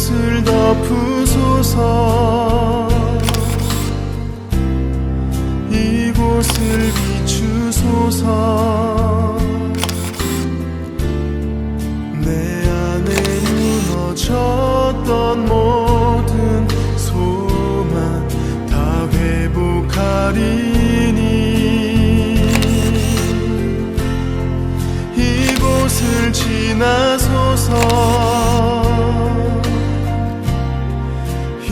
이곳을 덮으소서. 이곳을 비추소서. 내 안에 무너졌던 모든 소망 다 회복하리니 이곳을 지나소서.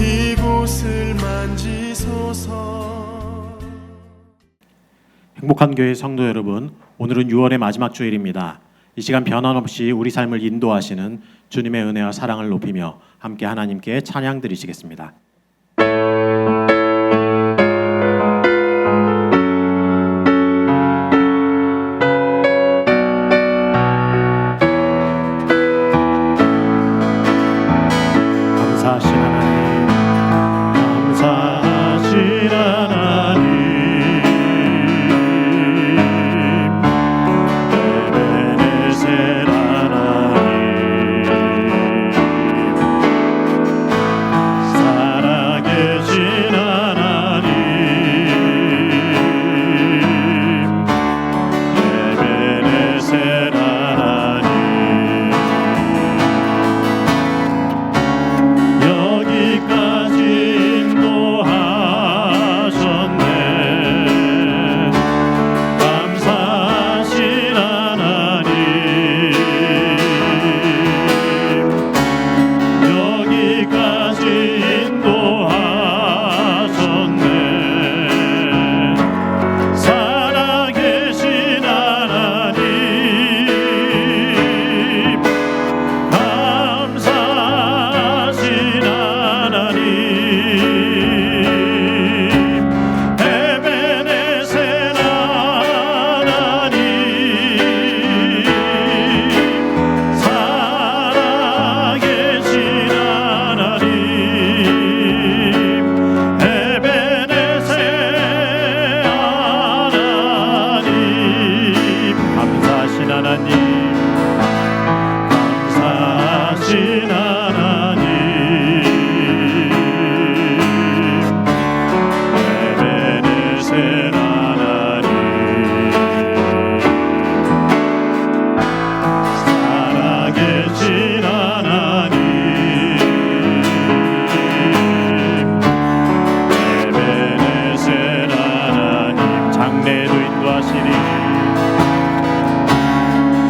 이곳을 만지소서. 행복한 교회 성도 여러분, 오늘은 6월의 마지막 주일입니다. 이 시간 변함없이 우리 삶을 인도하시는 주님의 은혜와 사랑을 높이며 함께 하나님께 찬양 드리시겠습니다. 감사하신 하나님, 감사하신 하나님, 에베네셀 하나님, 살아계신 하나님, 에베네셀 하나님, 여기까지 인도하셨네. 감사하신 하나님, 여기까지 인도하셨네. 살아계신 하나님, 감사하신 하나님, 에베네셀 하나님, 살아계신 하나님, 에베네셀 하나님, 감사하신 하나님, 감사하신 하나님, 에베네셀 하나님, 살아계신 하나님, 에베네셀 하나님, 장래에도 인도하시니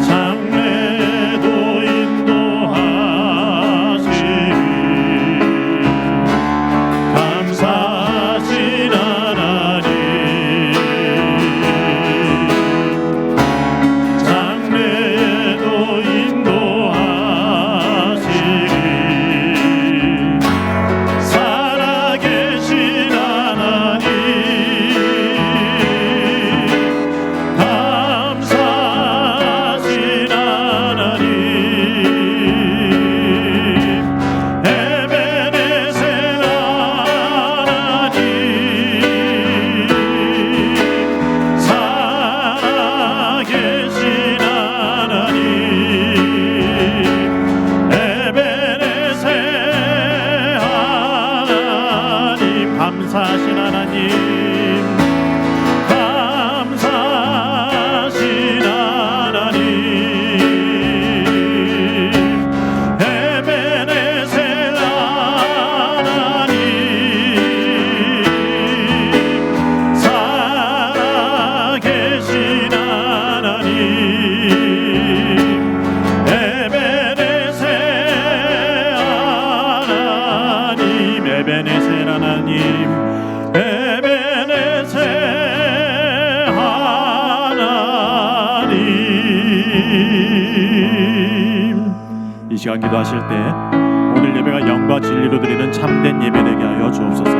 장래도 인도하시니 감사하신 하나님, 장래도 인도하시니 살아계신 하나님, 감사하신 하나님, 에베네셀 하나님, 살아계신 하나님, 에베네셀 하나님, 감사하신 하나님, 감사하신 하나님, 에베네셀 하나님, 살아계신 하나님, 에베네셀 하나님, 에베네셀 하나님, 에베네셀 하나님. 이 시간 기도하실 때 오늘 예배가 영과 진리로 드리는 참된 예배 되게 하여 주옵소서.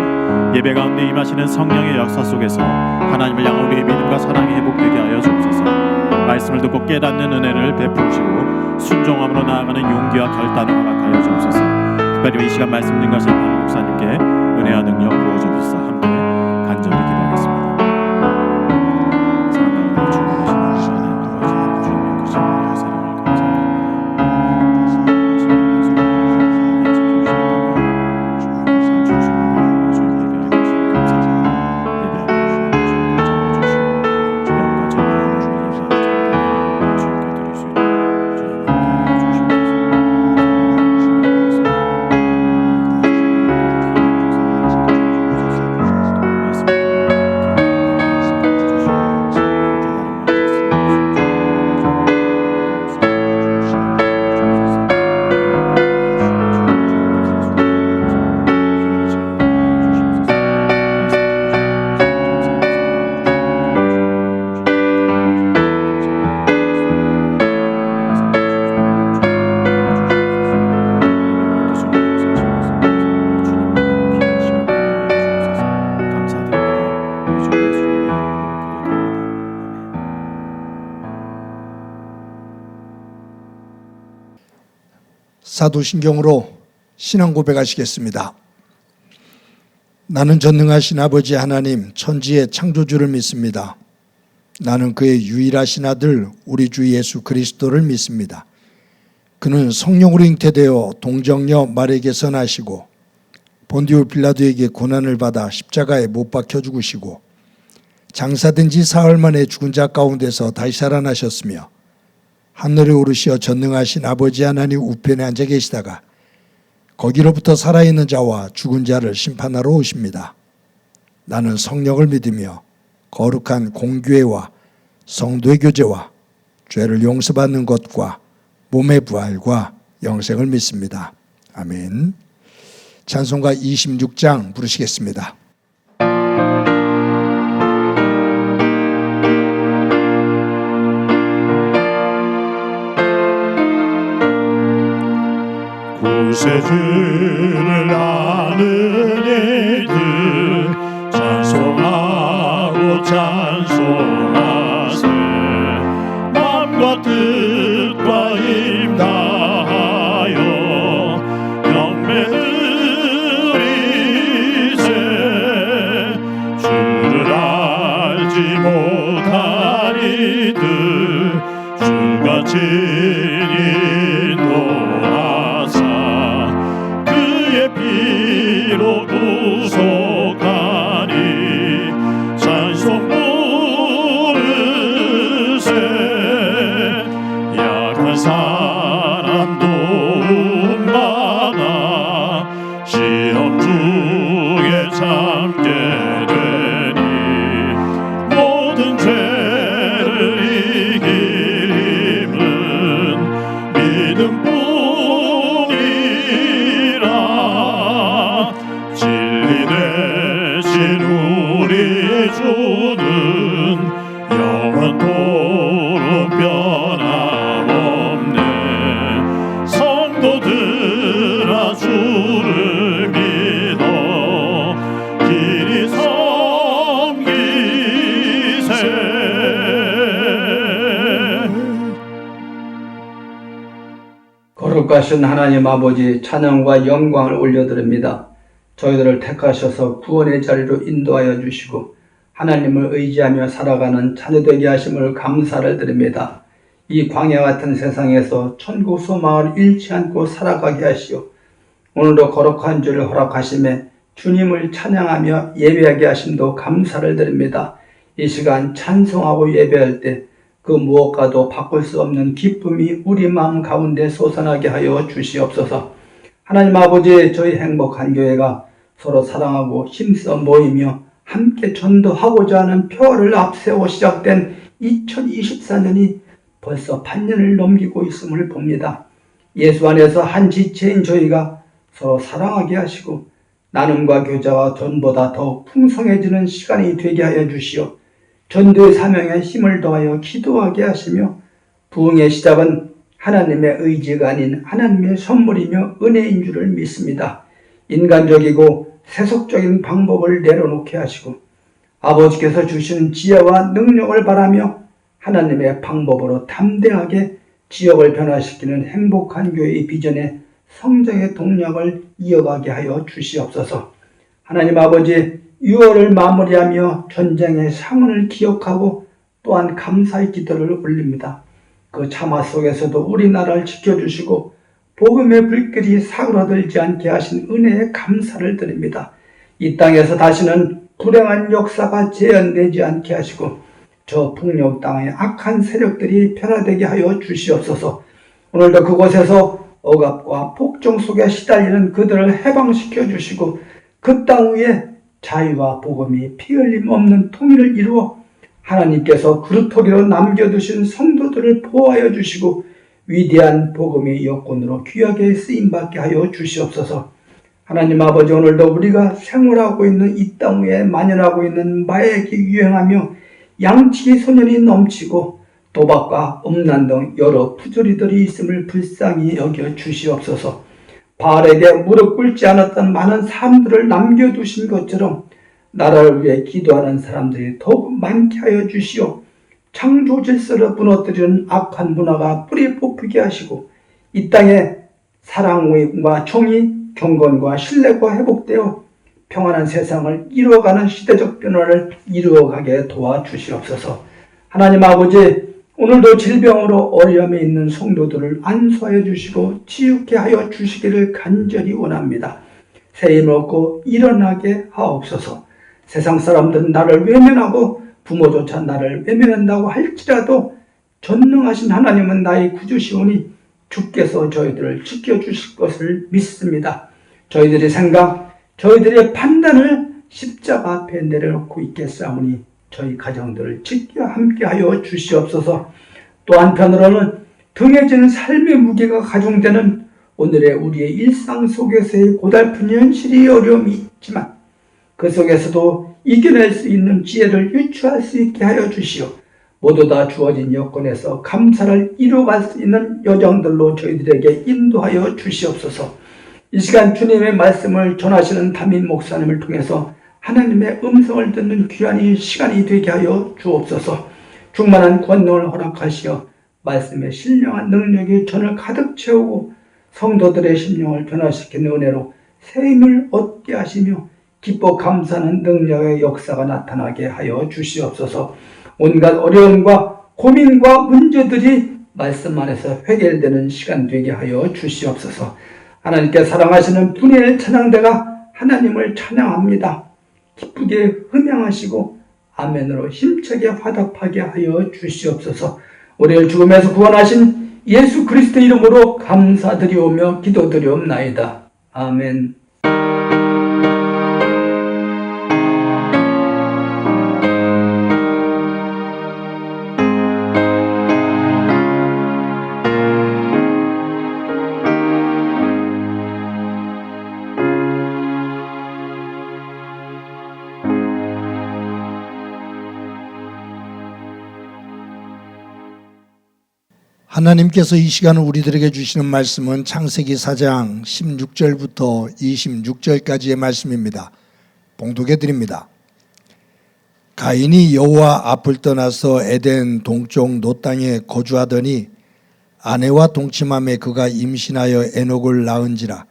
예배 가운데 임하시는 성령의 역사 속에서 하나님을 향한 우리의 믿음과 사랑이 회복되게 하여 주옵소서. 말씀을 듣고 깨닫는 은혜를 베푸시고 순종함으로 나아가는 용기와 결단을 허락하여 주옵소서. 특별히 이 시간 말씀 듣는 것을 박 목사님께 은혜와 능력 부어주옵소서. 함께 간절히 기도하겠습니다. 사랑하는 주님이신 하나님, 도와주시고 주님의 크신 은혜와 사랑을 감사드립니다. 사도신경으로 신앙 고백하시겠습니다. 나는 전능하신 아버지 하나님 천지의 창조주를 믿습니다. 나는 그의 유일하신 아들 우리 주 예수 그리스도를 믿습니다. 그는 성령으로 잉태되어 동정녀 마리아에게서 나시고 본디오 빌라도에게 고난을 받아 십자가에 못 박혀 죽으시고 장사된 지 사흘 만에 죽은 자 가운데서 다시 살아나셨으며 하늘에 오르시어 전능하신 아버지 하나님 우편에 앉아 계시다가 거기로부터 살아있는 자와 죽은 자를 심판하러 오십니다. 나는 성령을 믿으며 거룩한 공교회와 성도의 교제와 죄를 용서받는 것과 몸의 부활과 영생을 믿습니다. 아멘. 찬송가 26장 부르시겠습니다. 구세주를 아는 이들 찬송하고 찬송하세 마음과 뜻과 힘 다하여 경배 드리세 주를 알지 못한 이들 주가 친히 인도하사 그의 피로 구속하니 찬송 부르세 약한 사람 도움 받아 시험 중에 참게 되니 모든 죄를 이길 힘은 믿음뿐이라 진리 되신 우리의 주는 영원토록 변함없네 성도들아 주를 믿어 길이 섬기세 거룩하신 하나님 아버지 찬양과 영광을 올려드립니다. 저희들을 택하셔서 구원의 자리로 인도하여 주시고 하나님을 의지하며 살아가는 자녀되게 하심을 감사를 드립니다. 이 광야 같은 세상에서 천국 소망을 잃지 않고 살아가게 하시오. 오늘도 거룩한 주를 허락하심에 주님을 찬양하며 예배하게 하심도 감사를 드립니다. 이 시간 찬송하고 예배할 때 그 무엇과도 바꿀 수 없는 기쁨이 우리 마음 가운데 솟아나게 하여 주시옵소서. 하나님 아버지, 저희 행복한 교회가 서로 사랑하고 힘써 모이며 함께 전도하고자 하는 표를 앞세워 시작된 2024년이 벌써 반년을 넘기고 있음을 봅니다. 예수 안에서 한 지체인 저희가 서로 사랑하게 하시고 나눔과 교제가 전보다 더욱 풍성해지는 시간이 되게 하여 주시오. 전도의 사명에 힘을 더하여 기도하게 하시며 부흥의 시작은 하나님의 의지가 아닌 하나님의 선물이며 은혜인 줄을 믿습니다. 인간적이고 세속적인 방법을 내려놓게 하시고 아버지께서 주시는 지혜와 능력을 바라며 하나님의 방법으로 담대하게 지역을 변화시키는 행복한 교회의 비전에 성장의 동력을 이어가게 하여 주시옵소서. 하나님 아버지, 6월을 마무리하며 전쟁의 상흔을 기억하고 또한 감사의 기도를 올립니다. 그 참화 속에서도 우리나라를 지켜주시고 복음의 불길이 사그라들지 않게 하신 은혜에 감사를 드립니다. 이 땅에서 다시는 불행한 역사가 재현되지 않게 하시고 저 북녘 땅의 악한 세력들이 변화되게 하여 주시옵소서. 오늘도 그곳에서 억압과 폭정 속에 시달리는 그들을 해방시켜 주시고 그 땅 위에 자유와 복음이 피 흘림 없는 통일을 이루어 하나님께서 그루터기로 남겨두신 성도들을 보호하여 주시고 위대한 복음의 여건으로 귀하게 쓰임받게 하여 주시옵소서. 하나님 아버지, 오늘도 우리가 생활하고 있는 이 땅 위에 만연하고 있는 마약이 유행하며 양치기 소년이 넘치고 도박과 음란 등 여러 부조리들이 있음을 불쌍히 여겨 주시옵소서. 바알에게 무릎 꿇지 않았던 많은 사람들을 남겨두신 것처럼 나라를 위해 기도하는 사람들이 더욱 많게 하여 주시오. 창조 질서를 무너뜨리는 악한 문화가 뿌리 뽑히게 하시고 이 땅에 사랑과 정의, 경건과 신뢰가 회복되어 평안한 세상을 이루어가는 시대적 변화를 이루어가게 도와주시옵소서. 하나님 아버지, 오늘도 질병으로 어려움에 있는 성도들을 안수하여 주시고 치유케 하여 주시기를 간절히 원합니다. 새 힘을 얻고 일어나게 하옵소서. 세상 사람들은 나를 외면하고 부모조차 나를 외면한다고 할지라도 전능하신 하나님은 나의 구주시오니 주께서 저희들을 지켜주실 것을 믿습니다. 저희들의 생각, 저희들의 판단을 십자가 앞에 내려놓고 있겠사오니 저희 가정들을 지켜 함께하여 주시옵소서. 또 한편으로는 등에 지는 삶의 무게가 가중되는 오늘의 우리의 일상 속에서의 고달픈 현실이 어려움이 있지만 그 속에서도 이겨낼 수 있는 지혜를 유추할 수 있게 하여 주시오. 모두 다 주어진 여건에서 감사를 이루어갈 수 있는 여정들로 저희들에게 인도하여 주시옵소서. 이 시간 주님의 말씀을 전하시는 담임 목사님을 통해서 하나님의 음성을 듣는 귀한 시간이 되게 하여 주옵소서. 충만한 권능을 허락하시어 말씀의 신령한 능력이 전을 가득 채우고 성도들의 심령을 변화시키는 은혜로 새 힘을 얻게 하시며 기뻐 감사하는 능력의 역사가 나타나게 하여 주시옵소서. 온갖 어려움과 고민과 문제들이 말씀 안에서 해결되는 시간 되게 하여 주시옵소서. 하나님께 사랑하시는 분의 찬양대가 하나님을 찬양합니다. 기쁘게 음향하시고 아멘으로 힘차게 화답하게 하여 주시옵소서. 우리를 죽음에서 구원하신 예수 그리스도 이름으로 감사드리오며 기도드리옵나이다. 아멘. 하나님께서 이 시간을 우리들에게 주시는 말씀은 창세기 4장 16절부터 26절까지의 말씀입니다. 봉독해 드립니다. 가인이 여호와 앞을 떠나서 에덴 동쪽 노 땅에 거주하더니 아내와 동침함에 그가 임신하여 에녹을 낳은지라.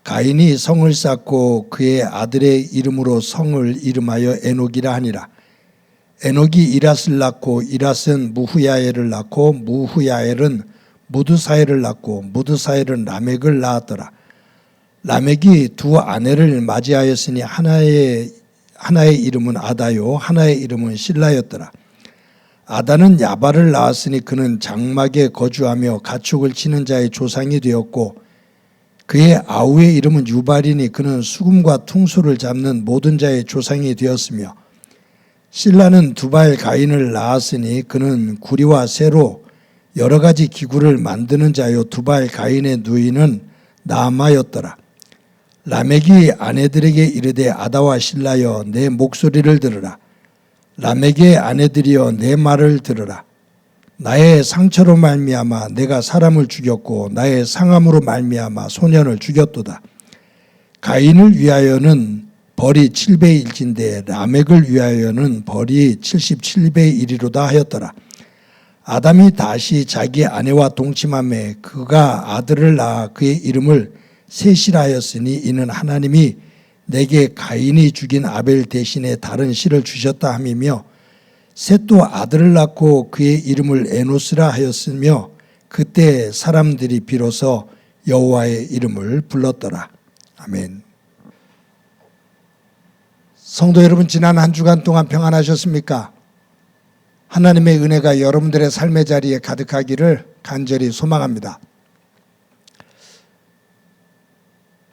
가인이 성을 쌓고 그의 아들의 이름으로 성을 이름하여 에녹이라 하니라. 에녹이 이랏을 낳고 이랏은 무후야엘을 낳고 무후야엘은 무드사엘을 낳고 무드사엘은 라멕을 낳았더라. 라멕이 두 아내를 맞이하였으니 하나의 이름은 아다요 하나의 이름은 실라였더라. 아다는 야발을 낳았으니 그는 장막에 거주하며 가축을 치는 자의 조상이 되었고 그의 아우의 이름은 유발이니 그는 수금과 퉁소를 잡는 모든 자의 조상이 되었으며 실라는 두발 가인을 낳았으니 그는 구리와 쇠로 여러 가지 기구를 만드는 자요 두발 가인의 누이는 나아마였더라. 라멕이 아내들에게 이르되 아다와 실라여 내 목소리를 들으라. 라멕의 아내들이여 내 말을 들으라. 나의 상처로 말미암아 내가 사람을 죽였고 나의 상함으로 말미암아 소년을 죽였도다. 가인을 위하여는 벌이 7배의 1인데 라멕을 위하여는 벌이 77배의 1이로다 하였더라. 아담이 다시 자기 아내와 동침하매 그가 아들을 낳아 그의 이름을 셋이라 하였으니 이는 하나님이 내게 가인이 죽인 아벨 대신에 다른 씨를 주셨다 함이며 셋도 아들을 낳고 그의 이름을 에노스라 하였으며 그때 사람들이 비로소 여호와의 이름을 불렀더라. 아멘. 성도 여러분, 지난 한 주간 동안 평안하셨습니까? 하나님의 은혜가 여러분들의 삶의 자리에 가득하기를 간절히 소망합니다.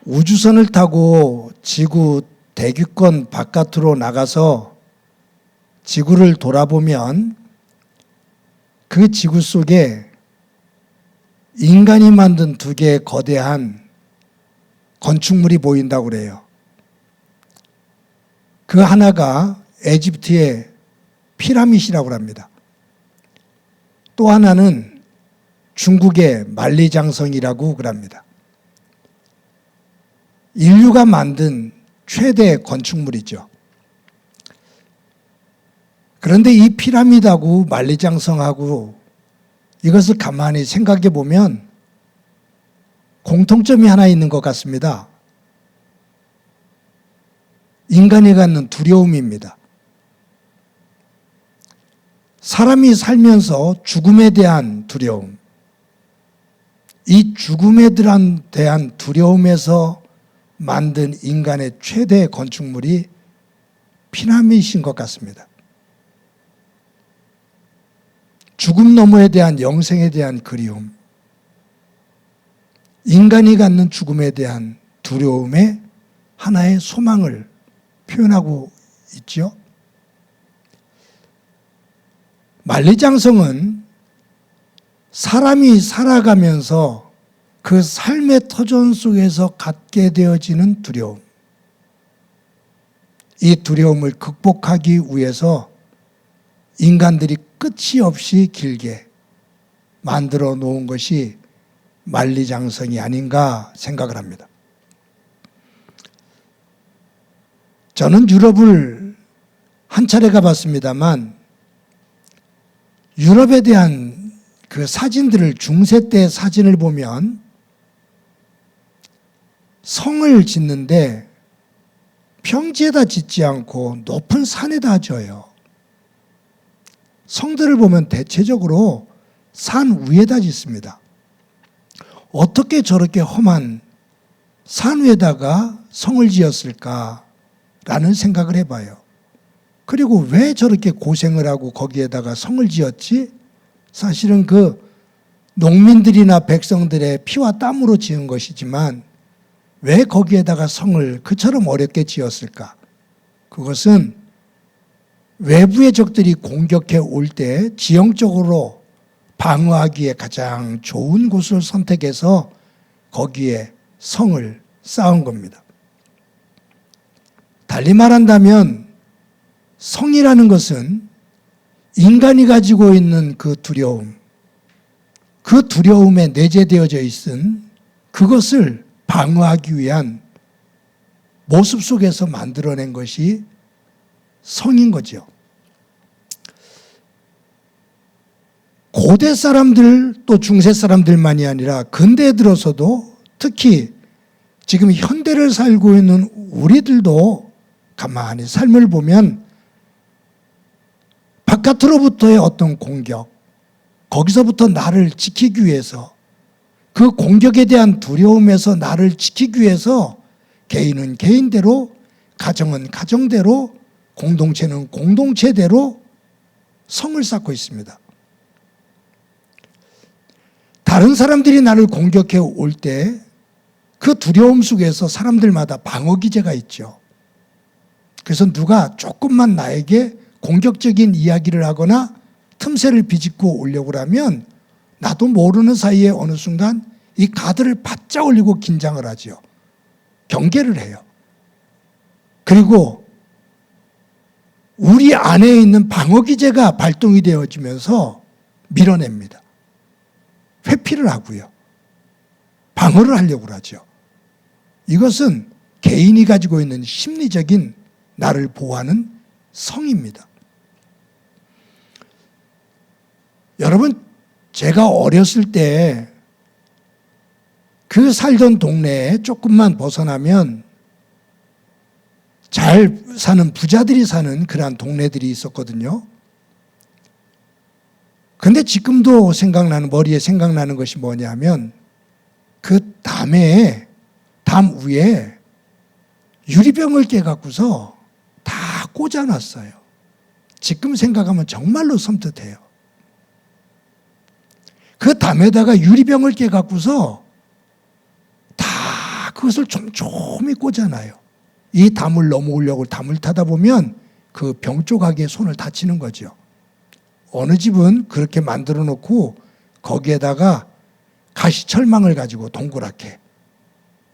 우주선을 타고 지구 대기권 바깥으로 나가서 지구를 돌아보면 그 지구 속에 인간이 만든 두 개의 거대한 건축물이 보인다고 그래요. 그 하나가 에집트의 피라밋이라고 합니다. 또 하나는 중국의 만리장성이라고 그럽니다. 인류가 만든 최대 건축물이죠. 그런데 이 피라밋하고 만리장성하고 이것을 가만히 생각해 보면 공통점이 하나 있는 것 같습니다. 인간이 갖는 두려움입니다. 사람이 살면서 죽음에 대한 두려움, 이 죽음에 대한 두려움에서 만든 인간의 최대 건축물이 피라미드인 것 같습니다. 죽음 너머에 대한 영생에 대한 그리움, 인간이 갖는 죽음에 대한 두려움의 하나의 소망을 표현하고 있죠. 만리장성은 사람이 살아가면서 그 삶의 터전 속에서 갖게 되어지는 두려움, 이 두려움을 극복하기 위해서 인간들이 끝이 없이 길게 만들어 놓은 것이 만리장성이 아닌가 생각을 합니다. 저는 유럽을 한 차례 가봤습니다만 유럽에 대한 그 사진들을, 중세 때 사진을 보면 성을 짓는데 평지에다 짓지 않고 높은 산에다 져요. 성들을 보면 대체적으로 산 위에다 짓습니다. 어떻게 저렇게 험한 산 위에다가 성을 지었을까라는 생각을 해봐요. 그리고 왜 저렇게 고생을 하고 거기에다가 성을 지었지? 사실은 그 농민들이나 백성들의 피와 땀으로 지은 것이지만 왜 거기에다가 성을 그처럼 어렵게 지었을까? 그것은 외부의 적들이 공격해 올 때 지형적으로 방어하기에 가장 좋은 곳을 선택해서 거기에 성을 쌓은 겁니다. 달리 말한다면 성이라는 것은 인간이 가지고 있는 그 두려움, 그 두려움에 내재되어져 있은 그것을 방어하기 위한 모습 속에서 만들어낸 것이 성인 거죠. 고대 사람들 또 중세 사람들만이 아니라 근대에 들어서도 특히 지금 현대를 살고 있는 우리들도 가만히 삶을 보면 바깥으로부터의 어떤 공격, 거기서부터 나를 지키기 위해서, 그 공격에 대한 두려움에서 나를 지키기 위해서 개인은 개인대로, 가정은 가정대로, 공동체는 공동체대로 성을 쌓고 있습니다. 다른 사람들이 나를 공격해 올 때 그 두려움 속에서 사람들마다 방어기제가 있죠. 그래서 누가 조금만 나에게 공격적인 이야기를 하거나 틈새를 비집고 오려고 하면 나도 모르는 사이에 어느 순간 이 가드를 바짝 올리고 긴장을 하죠. 경계를 해요. 그리고 우리 안에 있는 방어기제가 발동이 되어지면서 밀어냅니다. 회피를 하고요. 방어를 하려고 하죠. 이것은 개인이 가지고 있는 심리적인 나를 보호하는 성입니다. 여러분, 제가 어렸을 때 그 살던 동네에 조금만 벗어나면 잘 사는 부자들이 사는 그러한 동네들이 있었거든요. 근데 지금도 머리에 생각나는 것이 뭐냐면 그 담 위에 유리병을 깨갖고서 다 꽂아놨어요. 지금 생각하면 정말로 섬뜩해요. 그 담에다가 유리병을 깨갖고서 다 그것을 촘촘히 꽂아놔요. 이 담을 넘어오려고 담을 타다 보면 그 병 조각에 손을 다치는 거죠. 어느 집은 그렇게 만들어 놓고 거기에다가 가시철망을 가지고 동그랗게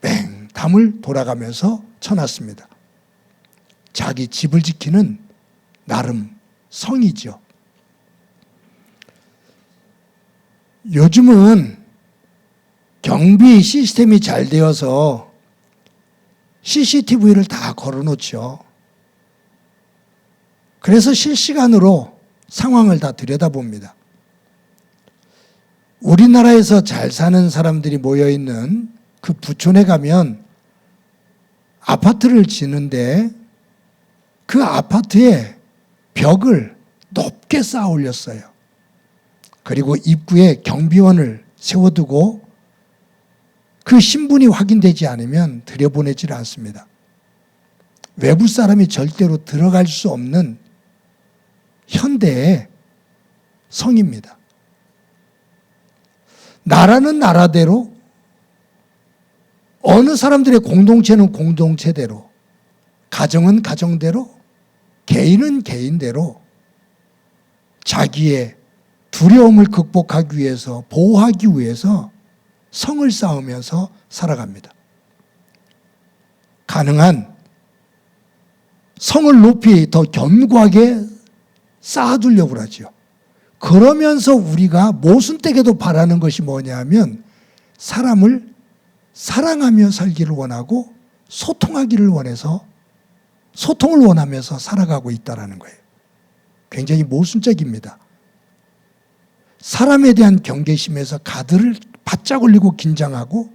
뺑 담을 돌아가면서 쳐놨습니다. 자기 집을 지키는 나름 성이죠. 요즘은 경비 시스템이 잘 되어서 CCTV를 다 걸어놓죠. 그래서 실시간으로 상황을 다 들여다봅니다. 우리나라에서 잘 사는 사람들이 모여있는 그 부촌에 가면 아파트를 지는데 그 아파트에 벽을 높게 쌓아 올렸어요. 그리고 입구에 경비원을 세워두고 그 신분이 확인되지 않으면 들여보내지를 않습니다. 외부 사람이 절대로 들어갈 수 없는 현대의 성입니다. 나라는 나라대로, 어느 사람들의 공동체는 공동체대로, 가정은 가정대로, 개인은 개인대로 자기의 두려움을 극복하기 위해서, 보호하기 위해서 성을 쌓으면서 살아갑니다. 가능한 성을 높이 더 견고하게 쌓아두려고 하죠. 그러면서 우리가 모순되게도 바라는 것이 뭐냐면 사람을 사랑하며 살기를 원하고 소통하기를 원해서 소통을 원하면서 살아가고 있다는 거예요. 굉장히 모순적입니다. 사람에 대한 경계심에서 가드를 바짝 올리고 긴장하고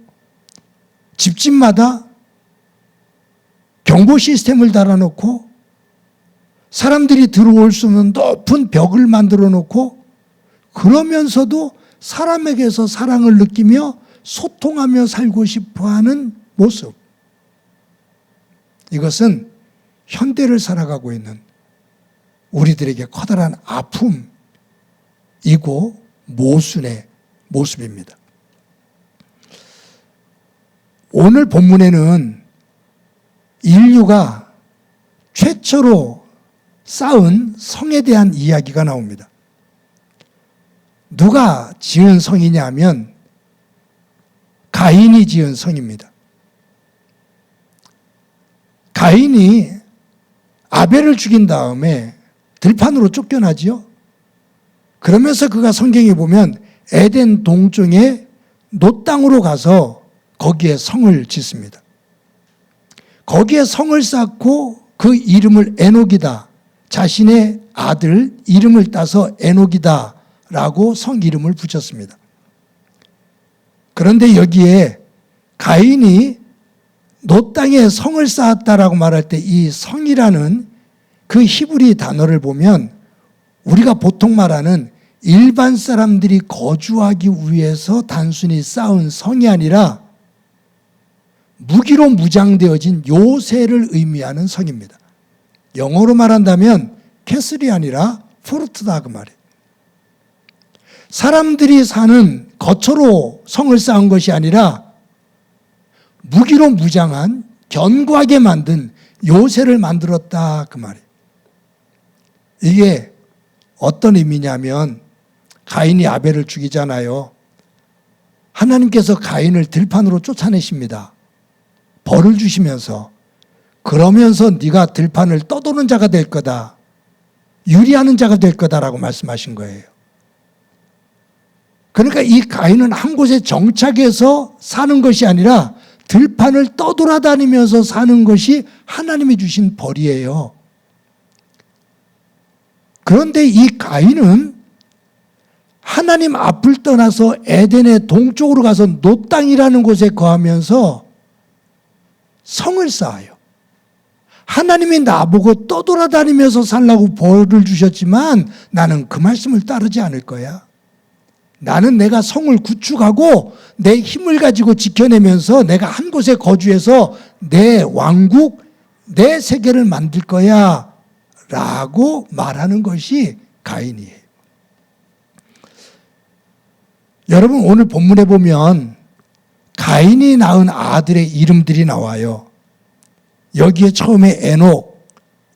집집마다 경보 시스템을 달아놓고 사람들이 들어올 수 없는 높은 벽을 만들어 놓고 그러면서도 사람에게서 사랑을 느끼며 소통하며 살고 싶어하는 모습. 이것은 현대를 살아가고 있는 우리들에게 커다란 아픔이고 모순의 모습입니다. 오늘 본문에는 인류가 최초로 쌓은 성에 대한 이야기가 나옵니다. 누가 지은 성이냐면 가인이 지은 성입니다. 가인이 아벨을 죽인 다음에 들판으로 쫓겨나지요. 그러면서 그가 성경에 보면 에덴 동쪽의 노 땅으로 가서 거기에 성을 짓습니다. 거기에 성을 쌓고 그 이름을 에녹이다. 자신의 아들 이름을 따서 에녹이다 라고 성 이름을 붙였습니다. 그런데 여기에 가인이 노 땅에 성을 쌓았다라고 말할 때 이 성이라는 그 히브리 단어를 보면 우리가 보통 말하는 일반 사람들이 거주하기 위해서 단순히 쌓은 성이 아니라 무기로 무장되어진 요새를 의미하는 성입니다. 영어로 말한다면 캐슬이 아니라 포르트다 그 말이에요. 사람들이 사는 거처로 성을 쌓은 것이 아니라 무기로 무장한 견고하게 만든 요새를 만들었다 그 말이에요. 이게 어떤 의미냐면 가인이 아벨을 죽이잖아요. 하나님께서 가인을 들판으로 쫓아내십니다. 벌을 주시면서 그러면서 네가 들판을 떠도는 자가 될 거다. 유리하는 자가 될 거다라고 말씀하신 거예요. 그러니까 이 가인은 한 곳에 정착해서 사는 것이 아니라 들판을 떠돌아다니면서 사는 것이 하나님이 주신 벌이에요. 그런데 이 가인은 하나님 앞을 떠나서 에덴의 동쪽으로 가서 노 땅이라는 곳에 거하면서 성을 쌓아요. 하나님이 나보고 떠돌아다니면서 살라고 벌을 주셨지만 나는 그 말씀을 따르지 않을 거야. 나는 내가 성을 구축하고 내 힘을 가지고 지켜내면서 내가 한 곳에 거주해서 내 왕국, 내 세계를 만들 거야 라고 말하는 것이 가인이에요. 여러분 오늘 본문에 보면 가인이 낳은 아들의 이름들이 나와요. 여기에 처음에 에녹,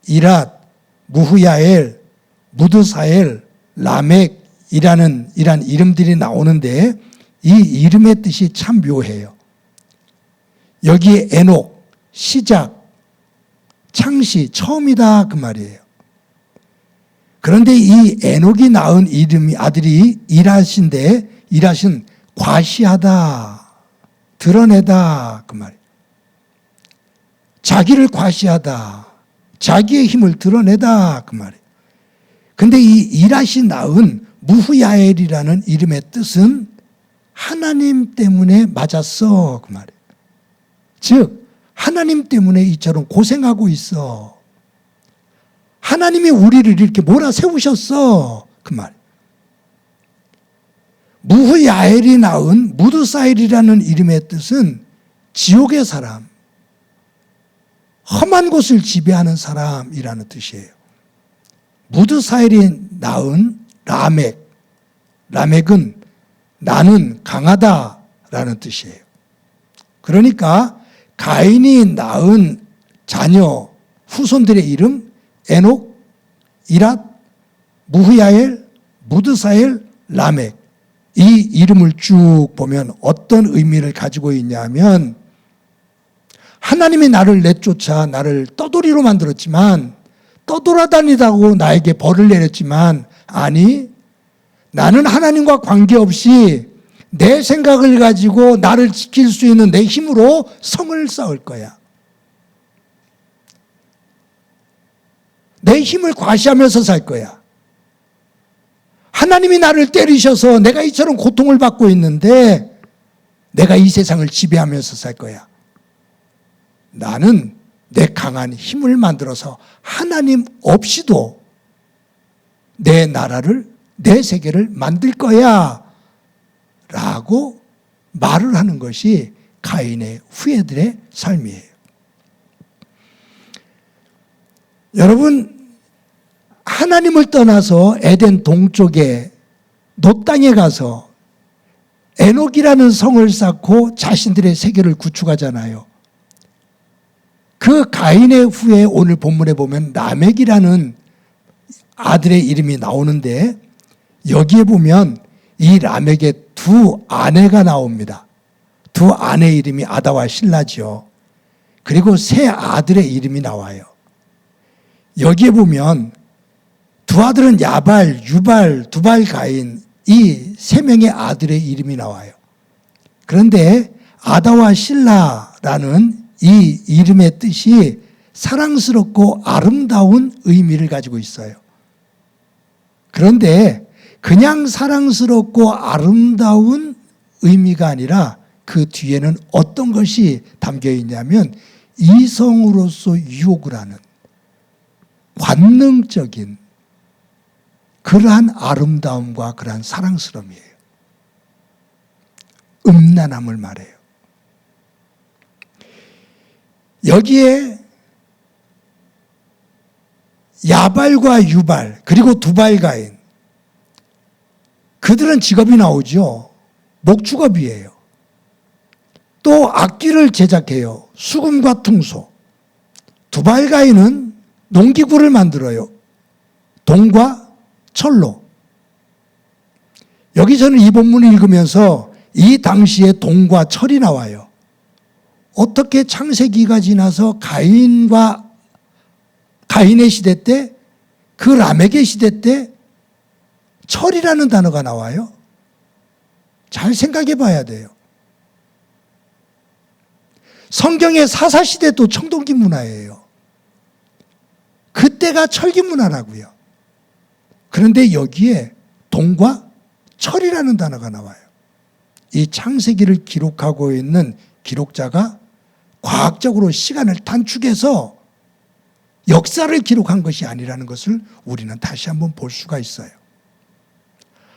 이랏, 무후야엘, 무드사엘, 라멕이라는 이런 이름들이 나오는데 이 이름의 뜻이 참 묘해요. 여기에 에녹, 시작, 창시, 처음이다 그 말이에요. 그런데 이 에녹이 낳은 이름이 아들이 이랏인데 이랏은 과시하다, 드러내다 그 말이에요. 자기를 과시하다, 자기의 힘을 드러내다 그 말이에요. 근데 이 이랏이 낳은 무후야엘이라는 이름의 뜻은 하나님 때문에 맞았어 그 말이에요. 즉 하나님 때문에 이처럼 고생하고 있어. 하나님이 우리를 이렇게 몰아세우셨어. 그 말. 무흐야엘이 낳은 무드사엘이라는 이름의 뜻은 지옥의 사람, 험한 곳을 지배하는 사람이라는 뜻이에요. 무드사엘이 낳은 라멕, 라멕은 나는 강하다라는 뜻이에요. 그러니까 가인이 낳은 자녀, 후손들의 이름 에녹, 이랏, 무흐야엘, 무드사엘, 라멕, 이 이름을 쭉 보면 어떤 의미를 가지고 있냐면 하나님이 나를 내쫓아 나를 떠돌이로 만들었지만 떠돌아다니다고 나에게 벌을 내렸지만 아니, 나는 하나님과 관계없이 내 생각을 가지고 나를 지킬 수 있는 내 힘으로 성을 쌓을 거야. 내 힘을 과시하면서 살 거야. 하나님이 나를 때리셔서 내가 이처럼 고통을 받고 있는데 내가 이 세상을 지배하면서 살 거야. 나는 내 강한 힘을 만들어서 하나님 없이도 내 나라를, 내 세계를 만들 거야 라고 말을 하는 것이 가인의 후예들의 삶이에요. 여러분, 하나님을 떠나서 에덴 동쪽에 놋 땅에 가서 에녹이라는 성을 쌓고 자신들의 세계를 구축하잖아요. 그 가인의 후에 오늘 본문에 보면 라멕이라는 아들의 이름이 나오는데 여기에 보면 이 라멕의 두 아내가 나옵니다. 두 아내의 이름이 아다와 실라죠. 그리고 세 아들의 이름이 나와요. 여기에 보면 두 아들은 야발, 유발, 두발, 가인, 이 세 명의 아들의 이름이 나와요. 그런데 아다와 실라라는 이 이름의 뜻이 사랑스럽고 아름다운 의미를 가지고 있어요. 그런데 그냥 사랑스럽고 아름다운 의미가 아니라 그 뒤에는 어떤 것이 담겨 있냐면 이성으로서 유혹을 하는 관능적인 그러한 아름다움과 그러한 사랑스러움이에요. 음란함을 말해요. 여기에 야발과 유발 그리고 두발 가인, 그들은 직업이 나오죠. 목축업이에요. 또 악기를 제작해요. 수금과 퉁소. 두발 가인은 농기구를 만들어요. 동과 철로. 여기 저는 이 본문을 읽으면서 이 당시에 동과 철이 나와요. 어떻게 창세기가 지나서 가인의 시대 때, 그 라멕의 시대 때 철이라는 단어가 나와요? 잘 생각해 봐야 돼요. 성경의 사사시대도 청동기 문화예요. 그때가 철기 문화라고요. 그런데 여기에 동과 철이라는 단어가 나와요. 이 창세기를 기록하고 있는 기록자가 과학적으로 시간을 단축해서 역사를 기록한 것이 아니라는 것을 우리는 다시 한번 볼 수가 있어요.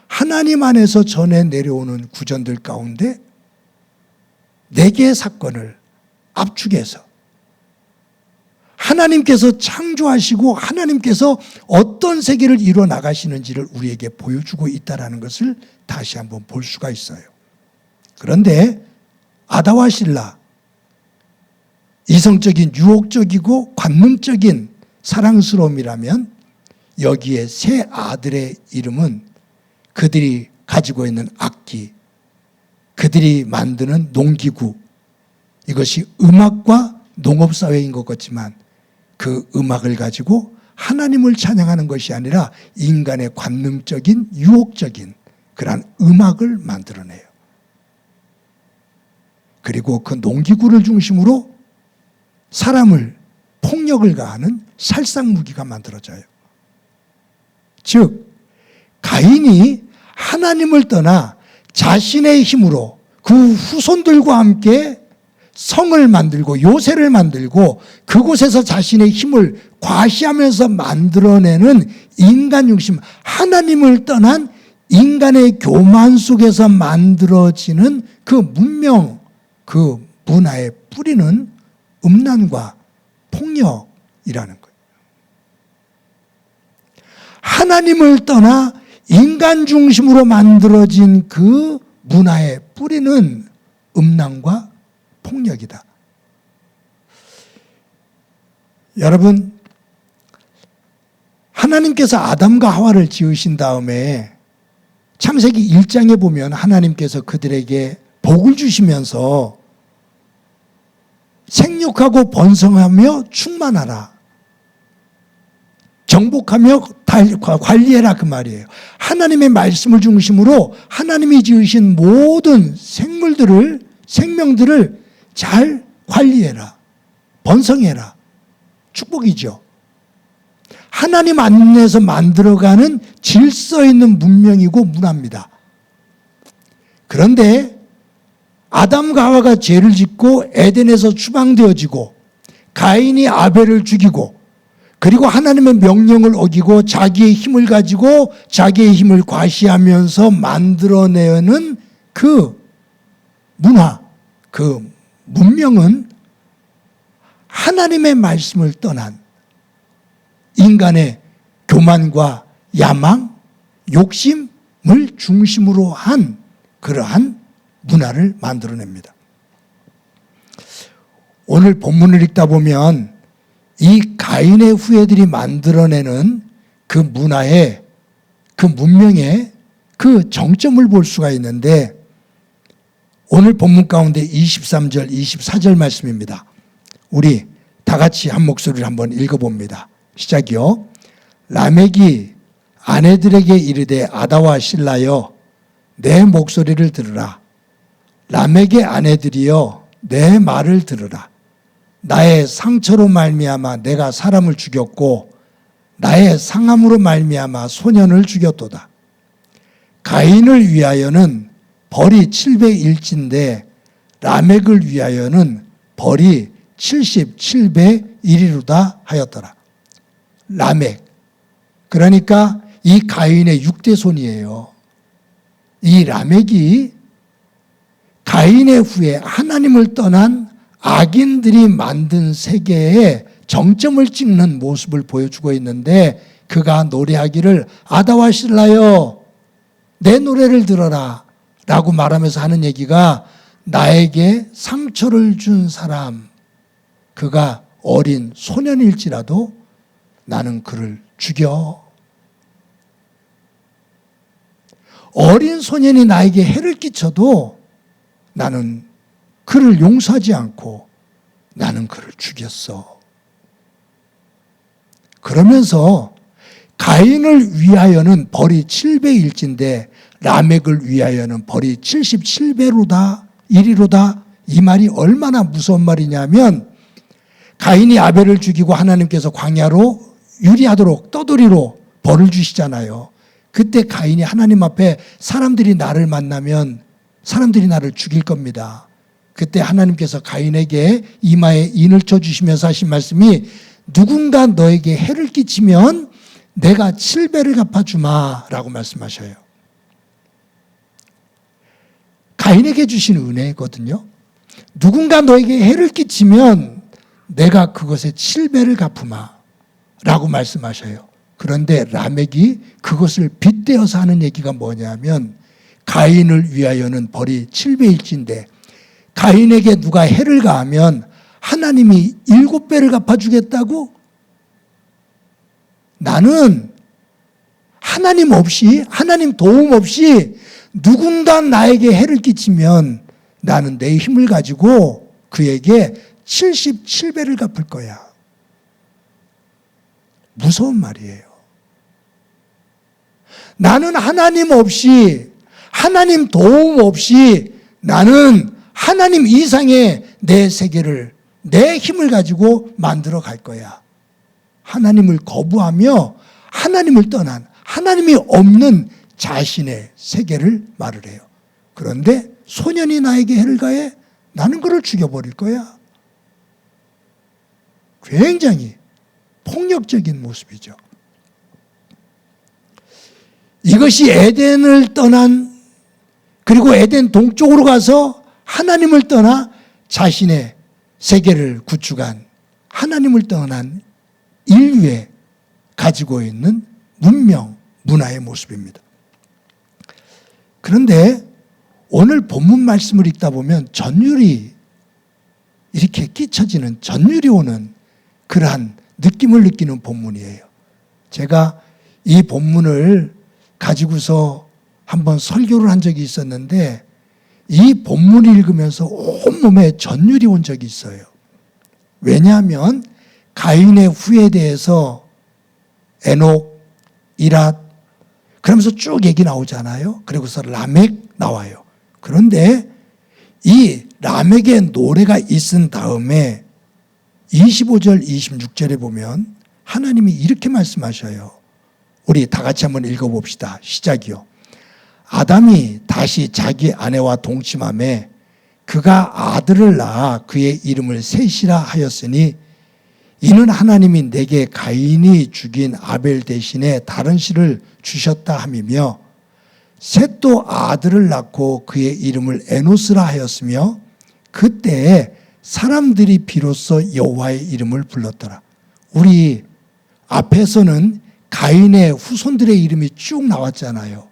하나님 안에서 전해 내려오는 구전들 가운데 4개의 사건을 압축해서 하나님께서 창조하시고 하나님께서 어떤 세계를 이루어 나가시는지를 우리에게 보여주고 있다는 것을 다시 한번 볼 수가 있어요. 그런데 아다와 실라, 이성적인 유혹적이고 관능적인 사랑스러움이라면 여기에 세 아들의 이름은 그들이 가지고 있는 악기, 그들이 만드는 농기구, 이것이 음악과 농업사회인 것 같지만 그 음악을 가지고 하나님을 찬양하는 것이 아니라 인간의 관능적인 유혹적인 그러한 음악을 만들어내요. 그리고 그 농기구를 중심으로 사람을 폭력을 가하는 살상무기가 만들어져요. 즉 가인이 하나님을 떠나 자신의 힘으로 그 후손들과 함께 성을 만들고 요새를 만들고 그곳에서 자신의 힘을 과시하면서 만들어내는 인간 중심, 하나님을 떠난 인간의 교만 속에서 만들어지는 그 문명, 그 문화의 뿌리는 음란과 폭력이라는 거예요. 하나님을 떠나 인간 중심으로 만들어진 그 문화의 뿌리는 음란과 폭력이다. 여러분, 하나님께서 아담과 하와를 지으신 다음에 창세기 1장에 보면 하나님께서 그들에게 복을 주시면서 생육하고 번성하며 충만하라, 정복하며 관리해라, 그 말이에요. 하나님의 말씀을 중심으로 하나님이 지으신 모든 생명들을 잘 관리해라, 번성해라. 축복이죠. 하나님 안에서 만들어가는 질서 있는 문명이고 문화입니다. 그런데 아담과 하와가 죄를 짓고 에덴에서 추방되어지고 가인이 아벨을 죽이고 그리고 하나님의 명령을 어기고 자기의 힘을 가지고 자기의 힘을 과시하면서 만들어내는 그 문화, 그 문명은 하나님의 말씀을 떠난 인간의 교만과 야망, 욕심을 중심으로 한 그러한 문화를 만들어냅니다. 오늘 본문을 읽다 보면 이 가인의 후예들이 만들어내는 그 문화의, 그 문명의 그 정점을 볼 수가 있는데, 오늘 본문 가운데 23절, 24절 말씀입니다. 우리 다 같이 한 목소리를 한번 읽어봅니다. 시작이요. 라멕이 아내들에게 이르되 아다와 실라여 내 목소리를 들으라. 라멕의 아내들이여 내 말을 들으라. 나의 상처로 말미암아 내가 사람을 죽였고 나의 상함으로 말미암아 소년을 죽였도다. 가인을 위하여는 벌이 7배 1인데 라멕을 위하여는 벌이 77배 1이로다 하였더라. 라멕, 그러니까 이 가인의 6대 손이에요. 이 라멕이 가인의 후에 하나님을 떠난 악인들이 만든 세계에 정점을 찍는 모습을 보여주고 있는데, 그가 노래하기를 아다와 실라여 내 노래를 들어라 라고 말하면서 하는 얘기가, 나에게 상처를 준 사람, 그가 어린 소년일지라도 나는 그를 죽여. 어린 소년이 나에게 해를 끼쳐도 나는 그를 용서하지 않고 나는 그를 죽였어. 그러면서 가인을 위하여는 벌이 7배 1인데 라멕을 위하여는 벌이 77배로다 1이로다. 이 말이 얼마나 무서운 말이냐면, 가인이 아벨을 죽이고 하나님께서 광야로 유리하도록 떠돌이로 벌을 주시잖아요. 그때 가인이 하나님 앞에 사람들이 나를 만나면 사람들이 나를 죽일 겁니다. 그때 하나님께서 가인에게 이마에 인을 쳐주시면서 하신 말씀이, 누군가 너에게 해를 끼치면 내가 7배를 갚아주마 라고 말씀하셔요. 가인에게 주신 은혜거든요. 누군가 너에게 해를 끼치면 내가 그것의 7배를 갚으마 라고 말씀하셔요. 그런데 라멕이 그것을 빗대어서 하는 얘기가 뭐냐면, 가인을 위하여는 벌이 7배 1인데 가인에게 누가 해를 가하면 하나님이 7배를 갚아주겠다고? 나는 하나님 없이, 하나님 도움 없이 누군가 나에게 해를 끼치면 나는 내 힘을 가지고 그에게 77배를 갚을 거야. 무서운 말이에요. 나는 하나님 없이, 하나님 도움 없이 나는 하나님 이상의 내 세계를, 내 힘을 가지고 만들어 갈 거야. 하나님을 거부하며 하나님을 떠난, 하나님이 없는 자신의 세계를 말을 해요. 그런데 소년이 나에게 해를 가해? 나는 그를 죽여버릴 거야. 굉장히 폭력적인 모습이죠. 이것이 에덴을 떠난, 그리고 에덴 동쪽으로 가서 하나님을 떠나 자신의 세계를 구축한, 하나님을 떠난 인류의 가지고 있는 문명, 문화의 모습입니다. 그런데 오늘 본문 말씀을 읽다 보면 전율이 이렇게 끼쳐지는, 전율이 오는 그러한 느낌을 느끼는 본문이에요. 제가 이 본문을 가지고서 한번 설교를 한 적이 있었는데, 이 본문을 읽으면서 온몸에 전율이 온 적이 있어요. 왜냐하면 가인의 후에 대해서 에녹, 이랏, 그러면서 쭉 얘기 나오잖아요. 그리고서 라멕 나와요. 그런데 이 라멕의 노래가 있은 다음에 25절, 26절에 보면 하나님이 이렇게 말씀하셔요. 우리 다 같이 한번 읽어봅시다. 시작이요. 아담이 다시 자기 아내와 동침하매 그가 아들을 낳아 그의 이름을 셋이라 하였으니 이는 하나님이 내게 가인이 죽인 아벨 대신에 다른 씨를 주셨다 함이며, 셋도 아들을 낳고 그의 이름을 에노스라 하였으며 그때에 사람들이 비로소 여호와의 이름을 불렀더라. 우리 앞에서는 가인의 후손들의 이름이 쭉 나왔잖아요.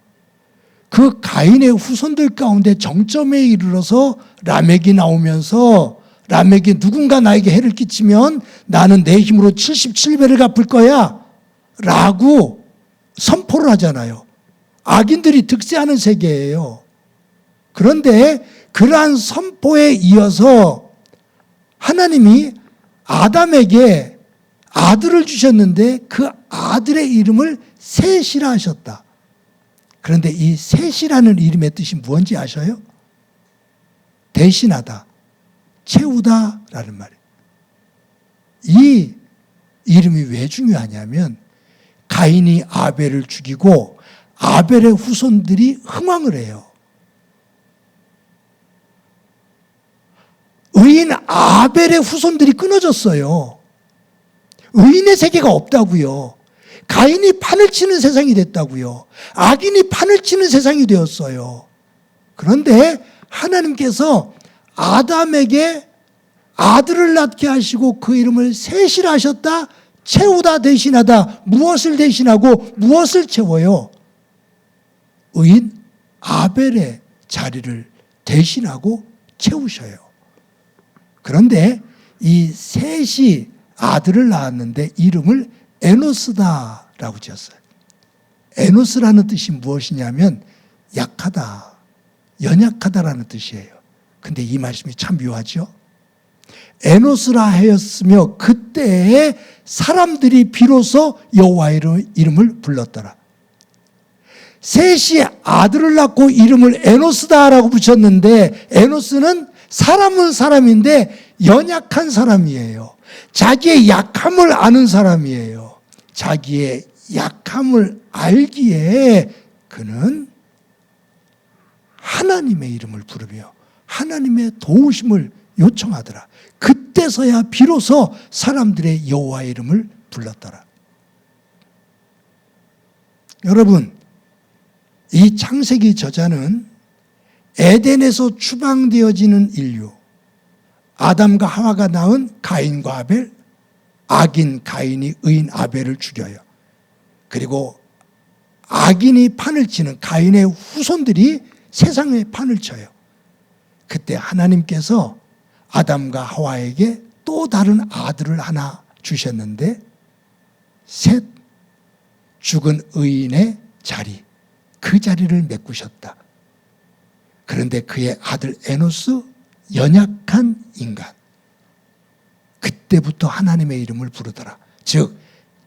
그 가인의 후손들 가운데 정점에 이르러서 라멕이 나오면서, 라멕이 누군가 나에게 해를 끼치면 나는 내 힘으로 77배를 갚을 거야 라고 선포를 하잖아요. 악인들이 득세하는 세계예요. 그런데 그러한 선포에 이어서 하나님이 아담에게 아들을 주셨는데 그 아들의 이름을 셋이라 하셨다. 그런데 이 셋이라는 이름의 뜻이 뭔지 아셔요? 대신하다, 채우다라는 말이에요. 이 이름이 왜 중요하냐면 가인이 아벨을 죽이고 아벨의 후손들이 흥왕을 해요. 의인 아벨의 후손들이 끊어졌어요. 의인의 세계가 없다고요. 가인이 판을 치는 세상이 됐다고요. 악인이 판을 치는 세상이 되었어요. 그런데 하나님께서 아담에게 아들을 낳게 하시고 그 이름을 셋이라 하셨다. 채우다, 대신하다. 무엇을 대신하고 무엇을 채워요? 의인 아벨의 자리를 대신하고 채우셔요. 그런데 이 셋이 아들을 낳았는데 이름을 에노스다라고 지었어요. 에노스라는 뜻이 무엇이냐면 약하다, 연약하다라는 뜻이에요. 근데 이 말씀이 참 묘하죠. 에노스라 하였으며 그때에 사람들이 비로소 여호와의 이름을 불렀더라. 셋이 아들을 낳고 이름을 에노스다라고 붙였는데, 에노스는 사람은 사람인데 연약한 사람이에요. 자기의 약함을 아는 사람이에요. 자기의 약함을 알기에 그는 하나님의 이름을 부르며 하나님의 도우심을 요청하더라. 그때서야 비로소 사람들의 여호와의 이름을 불렀더라. 여러분, 이 창세기 저자는 에덴에서 추방되어지는 인류, 아담과 하와가 낳은 가인과 아벨, 악인 가인이 의인 아벨을 죽여요. 그리고 악인이 판을 치는 가인의 후손들이 세상에 판을 쳐요. 그때 하나님께서 아담과 하와에게 또 다른 아들을 하나 주셨는데, 셋 죽은 의인의 자리, 그 자리를 메꾸셨다. 그런데 그의 아들 에노스, 연약한 인간, 그때부터 하나님의 이름을 부르더라. 즉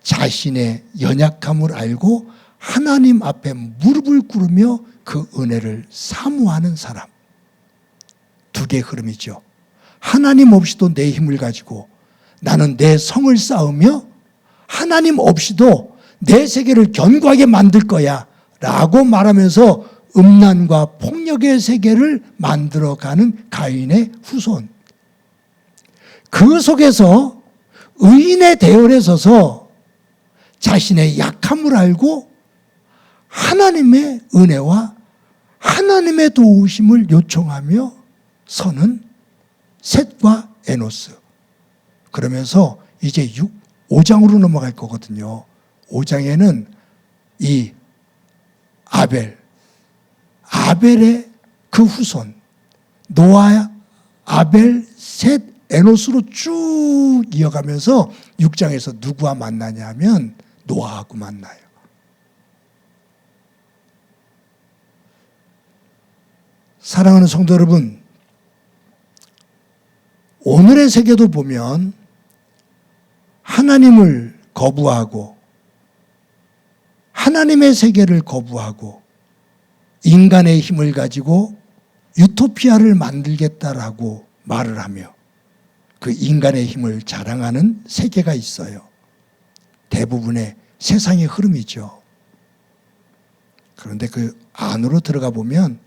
자신의 연약함을 알고 하나님 앞에 무릎을 꿇으며 그 은혜를 사모하는 사람. 두 개의 흐름이죠. 하나님 없이도 내 힘을 가지고 나는 내 성을 쌓으며 하나님 없이도 내 세계를 견고하게 만들 거야 라고 말하면서 음란과 폭력의 세계를 만들어가는 가인의 후손. 그 속에서 의인의 대열에 서서 자신의 약함을 알고 하나님의 은혜와 하나님의 도우심을 요청하며 서는 셋과 에노스. 그러면서 이제 5장으로 넘어갈 거거든요. 5장에는 이 아벨의 그 후손, 노아, 아벨, 셋, 에노스로 쭉 이어가면서 6장에서 누구와 만나냐면 노아하고 만나요. 사랑하는 성도 여러분, 오늘의 세계도 보면 하나님을 거부하고 하나님의 세계를 거부하고 인간의 힘을 가지고 유토피아를 만들겠다라고 말을 하며 그 인간의 힘을 자랑하는 세계가 있어요. 대부분의 세상의 흐름이죠. 그런데 그 안으로 들어가 보면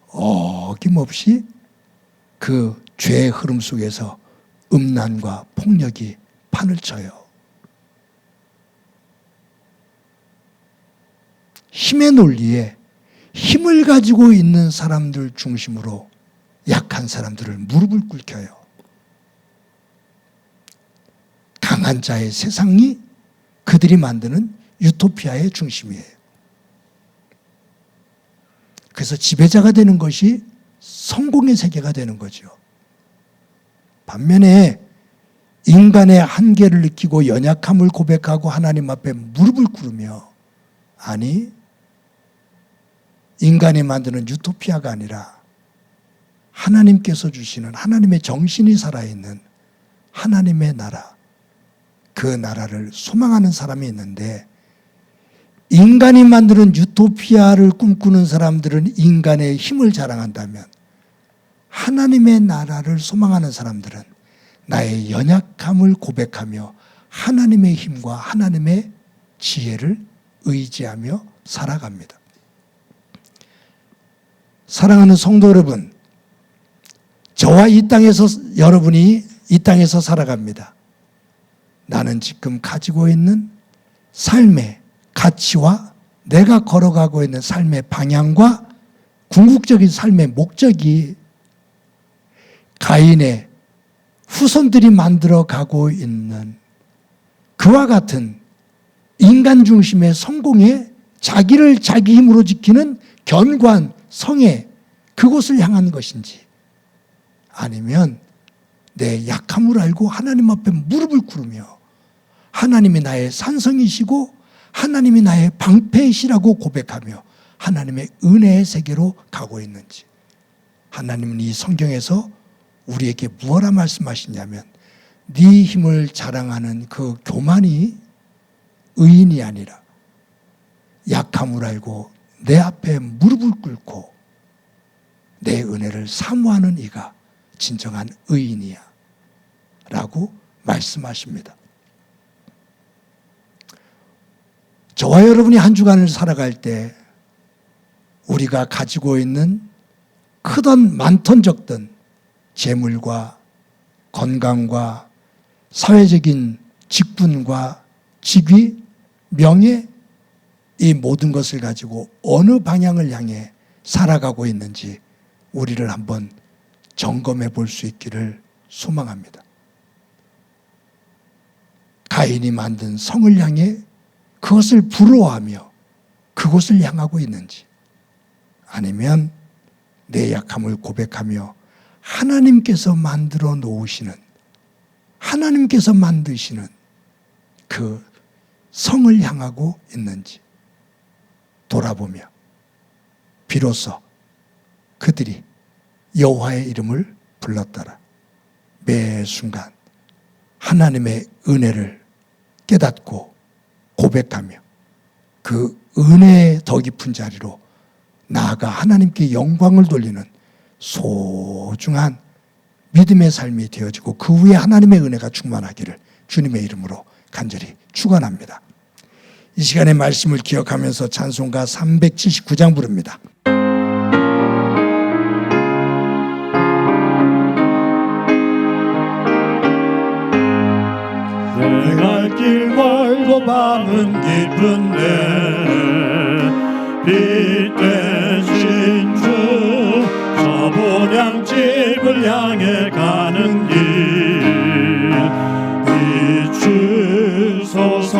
어김없이 그 죄의 흐름 속에서 음란과 폭력이 판을 쳐요. 힘의 논리에 힘을 가지고 있는 사람들 중심으로 약한 사람들을 무릎을 꿇혀요. 강한 자의 세상이 그들이 만드는 유토피아의 중심이에요. 그래서 지배자가 되는 것이 성공의 세계가 되는 거죠. 반면에 인간의 한계를 느끼고 연약함을 고백하고 하나님 앞에 무릎을 꿇으며, 아니, 인간이 만드는 유토피아가 아니라 하나님께서 주시는 하나님의 정신이 살아있는 하나님의 나라, 그 나라를 소망하는 사람이 있는데, 인간이 만드는 유토피아를 꿈꾸는 사람들은 인간의 힘을 자랑한다면 하나님의 나라를 소망하는 사람들은 나의 연약함을 고백하며 하나님의 힘과 하나님의 지혜를 의지하며 살아갑니다. 사랑하는 성도 여러분, 저와 여러분이 이 땅에서 살아갑니다. 나는 지금 가지고 있는 삶의 가치와 내가 걸어가고 있는 삶의 방향과 궁극적인 삶의 목적이 가인의 후손들이 만들어가고 있는 그와 같은 인간 중심의 성공에 자기를 자기 힘으로 지키는 견고한 성에 그곳을 향한 것인지, 아니면 내 약함을 알고 하나님 앞에 무릎을 꿇으며 하나님이 나의 산성이시고 하나님이 나의 방패이시라고 고백하며 하나님의 은혜의 세계로 가고 있는지. 하나님은 이 성경에서 우리에게 무엇라 말씀하시냐면, 네 힘을 자랑하는 그 교만이 의인이 아니라 약함을 알고 내 앞에 무릎을 꿇고 내 은혜를 사모하는 이가 진정한 의인이야 라고 말씀하십니다. 저와 여러분이 한 주간을 살아갈 때 우리가 가지고 있는 크든 많든 적든 재물과 건강과 사회적인 직분과 직위, 명예, 이 모든 것을 가지고 어느 방향을 향해 살아가고 있는지 우리를 한번 점검해 볼 수 있기를 소망합니다. 가인이 만든 성을 향해 그것을 부러워하며 그곳을 향하고 있는지, 아니면 내 약함을 고백하며 하나님께서 만들어 놓으시는, 하나님께서 만드시는 그 성을 향하고 있는지 돌아보며 비로소 그들이 여호와의 이름을 불렀더라. 매 순간 하나님의 은혜를 깨닫고 고백하며 그 은혜의 더 깊은 자리로 나아가 하나님께 영광을 돌리는 소중한 믿음의 삶이 되어지고 그 후에 하나님의 은혜가 충만하기를 주님의 이름으로 간절히 축원합니다. 이 시간의 말씀을 기억하면서 찬송가 379장 부릅니다. 밤은 깊은데 빛 대신 주 저 본향집을 향해 가는 길 비추소서.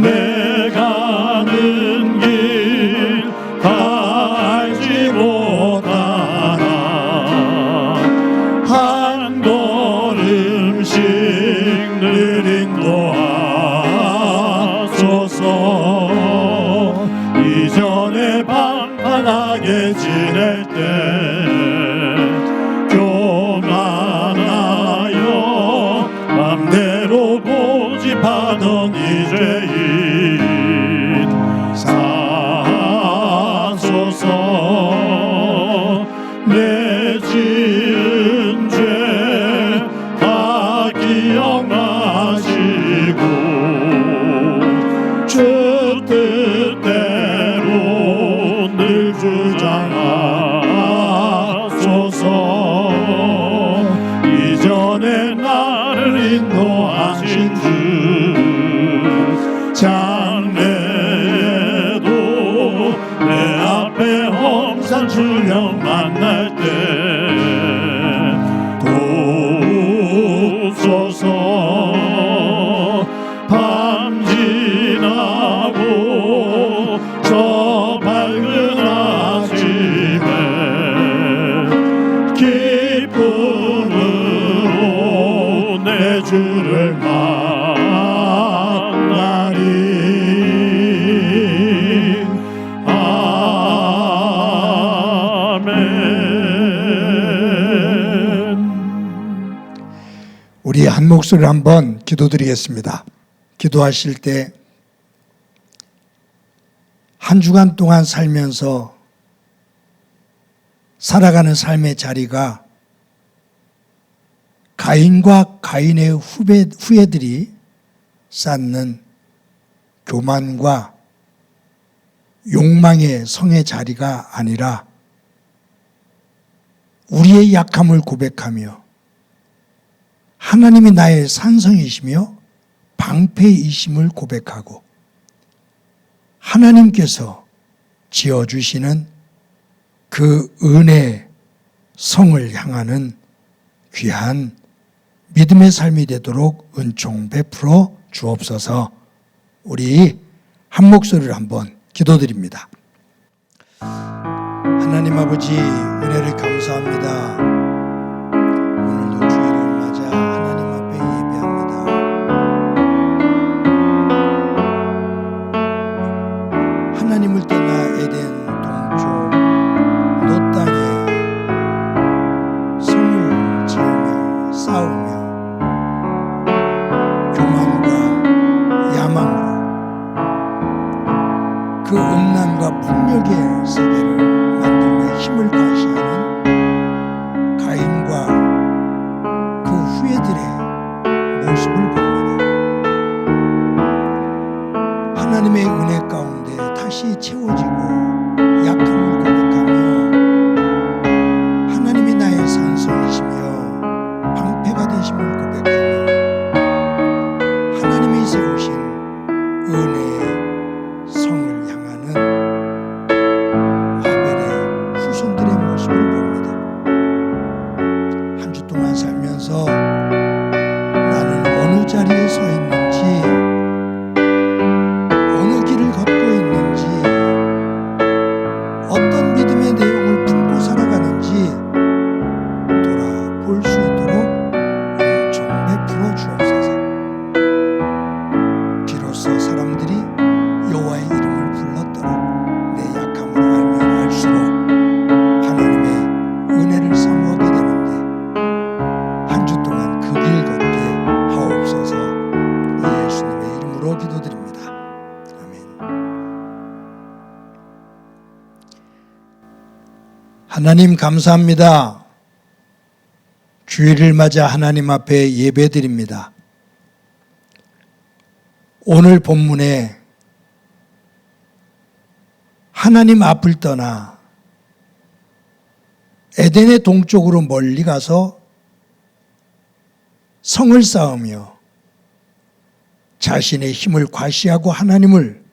내 가는 길 다 알지 못하나 한 걸음씩 늘 인도하소서. 이전에 방판하게 지낼 때 교만하여 맘대로 고집하던 이 죄인 사소서. 내 지은 죄 다 기억나시고 주 뜻대로 늘 주장하소서. 이전에 나를 인도하신 주 장래에도 내 앞에 홍산 출령 만날 때 도우소서. 밤 지나고 저 밝은 아침에 기쁨으로 내 주를 만나리. 아멘. 우리 한 목소리를 한번 기도드리겠습니다. 기도하실 때 한 주간 동안 살면서 살아가는 삶의 자리가 가인과 가인의 후예들이 쌓는 교만과 욕망의 성의 자리가 아니라 우리의 약함을 고백하며 하나님이 나의 산성이시며 방패이심을 고백하고 하나님께서 지어주시는 그 은혜의 성을 향하는 귀한 믿음의 삶이 되도록 은총 베풀어 주옵소서. 우리 한 목소리를 한번 기도드립니다. 하나님 아버지, 은혜를 감사합니다. 오늘도 주일을 맞아 하나님 앞에 예배합니다. 하나님을 떠나 에덴 동쪽 노 땅에 성을 지으며 싸우며 교만과 야망으로 그 음란과 폭력의 세계를 만들며 힘을 과시하는 가인과 그 후예들의 모습을 봅니다. 하나님의 은혜 가운데 다시 채워지고 약함을 고백하며 하나님이 나의 산성이시며 방패가 되심을 고백하며 하나님이 세우신 은혜의 성을 향하는 아벨의 후손들의 모습을 봅니다. 한 주 동안 살면서 나는 어느 자리에 서 있는지, 어느 길을 걷고 있는지, 어떤 믿음의 내용을 품고 살아가는지 돌아볼 수 있도록 은총 베풀어 주옵소서. 비로소 사람들이 여호와의 이름을 불렀더라. 내 약함으로 알면 알수록 하나님의 은혜를 사모하게 되는데 한 주 동안 그 길 걷게 하옵소서. 예수님의 이름으로 기도드립니다. 아멘. 하나님 감사합니다. 주일을 맞아 하나님 앞에 예배드립니다. 오늘 본문에 하나님 앞을 떠나 에덴의 동쪽으로 멀리 가서 성을 쌓으며 자신의 힘을 과시하고 하나님을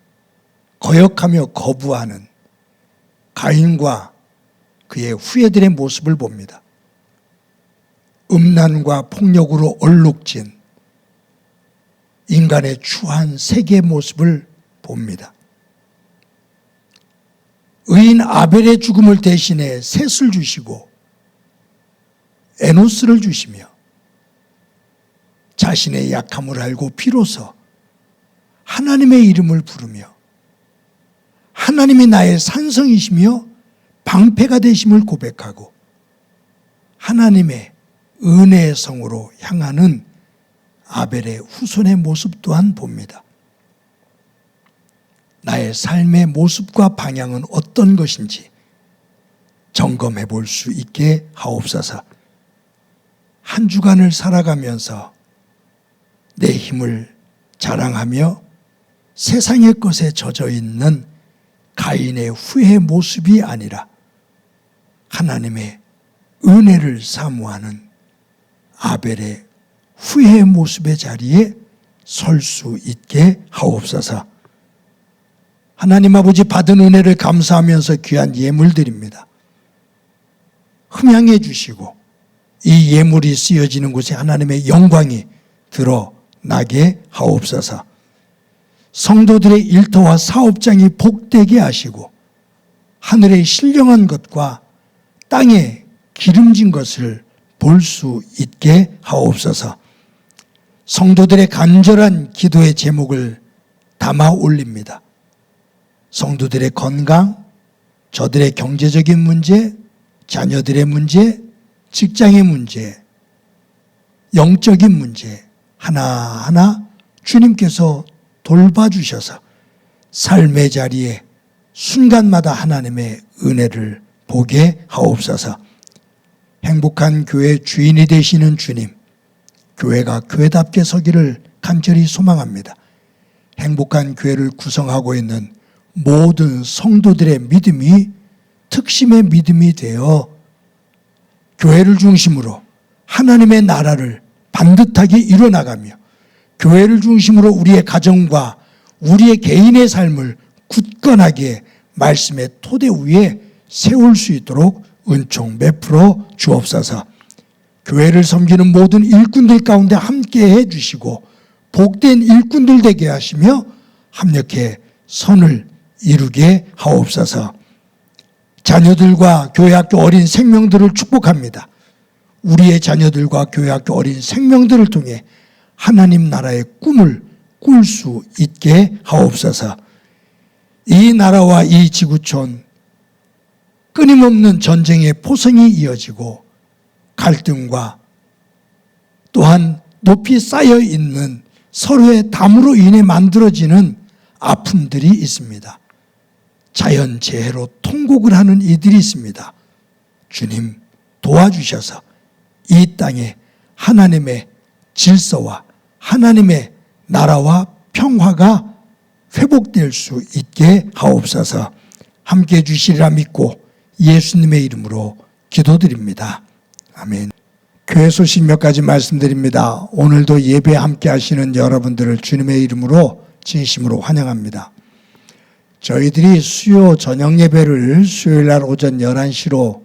거역하며 거부하는 가인과 그의 후예들의 모습을 봅니다. 음란과 폭력으로 얼룩진 인간의 추한 세계의 모습을 봅니다. 의인 아벨의 죽음을 대신해 셋을 주시고 에노스를 주시며 자신의 약함을 알고 비로소 하나님의 이름을 부르며 하나님이 나의 산성이시며 방패가 되심을 고백하고 하나님의 은혜의 성으로 향하는 아벨의 후손의 모습 또한 봅니다. 나의 삶의 모습과 방향은 어떤 것인지 점검해 볼 수 있게 하옵소서. 한 주간을 살아가면서 내 힘을 자랑하며 세상의 것에 젖어 있는 가인의 후회의 모습이 아니라 하나님의 은혜를 사모하는 아벨의 후회의 모습의 자리에 설 수 있게 하옵소서. 하나님 아버지, 받은 은혜를 감사하면서 귀한 예물 드립니다. 흠양해 주시고 이 예물이 쓰여지는 곳에 하나님의 영광이 드러나게 하옵소서. 성도들의 일터와 사업장이 복되게 하시고 하늘의 신령한 것과 땅에 기름진 것을 볼 수 있게 하옵소서. 성도들의 간절한 기도의 제목을 담아 올립니다. 성도들의 건강, 저들의 경제적인 문제, 자녀들의 문제, 직장의 문제, 영적인 문제 하나하나 주님께서 돌봐주셔서 삶의 자리에 순간마다 하나님의 은혜를 보게 하옵소서. 행복한 교회 주인이 되시는 주님, 교회가 교회답게 서기를 간절히 소망합니다. 행복한 교회를 구성하고 있는 모든 성도들의 믿음이 특심의 믿음이 되어 교회를 중심으로 하나님의 나라를 반듯하게 이뤄나가며 교회를 중심으로 우리의 가정과 우리의 개인의 삶을 굳건하게 말씀의 토대 위에 세울 수 있도록 은총 베풀어 주옵소서. 교회를 섬기는 모든 일꾼들 가운데 함께해 주시고 복된 일꾼들 되게 하시며 합력해 선을 이루게 하옵소서. 자녀들과 교회학교 어린 생명들을 축복합니다. 우리의 자녀들과 교회학교 어린 생명들을 통해 하나님 나라의 꿈을 꿀 수 있게 하옵소서. 이 나라와 이 지구촌 끊임없는 전쟁의 포성이 이어지고 갈등과 또한 높이 쌓여 있는 서로의 담으로 인해 만들어지는 아픔들이 있습니다. 자연재해로 통곡을 하는 이들이 있습니다. 주님 도와주셔서 이 땅에 하나님의 질서와 하나님의 나라와 평화가 회복될 수 있게 하옵소서. 함께해 주시리라 믿고 예수님의 이름으로 기도드립니다. 아멘. 교회 소식 몇 가지 말씀드립니다. 오늘도 예배 함께 하시는 여러분들을 주님의 이름으로 진심으로 환영합니다. 저희들이 수요 저녁 예배를 수요일날 오전 11시로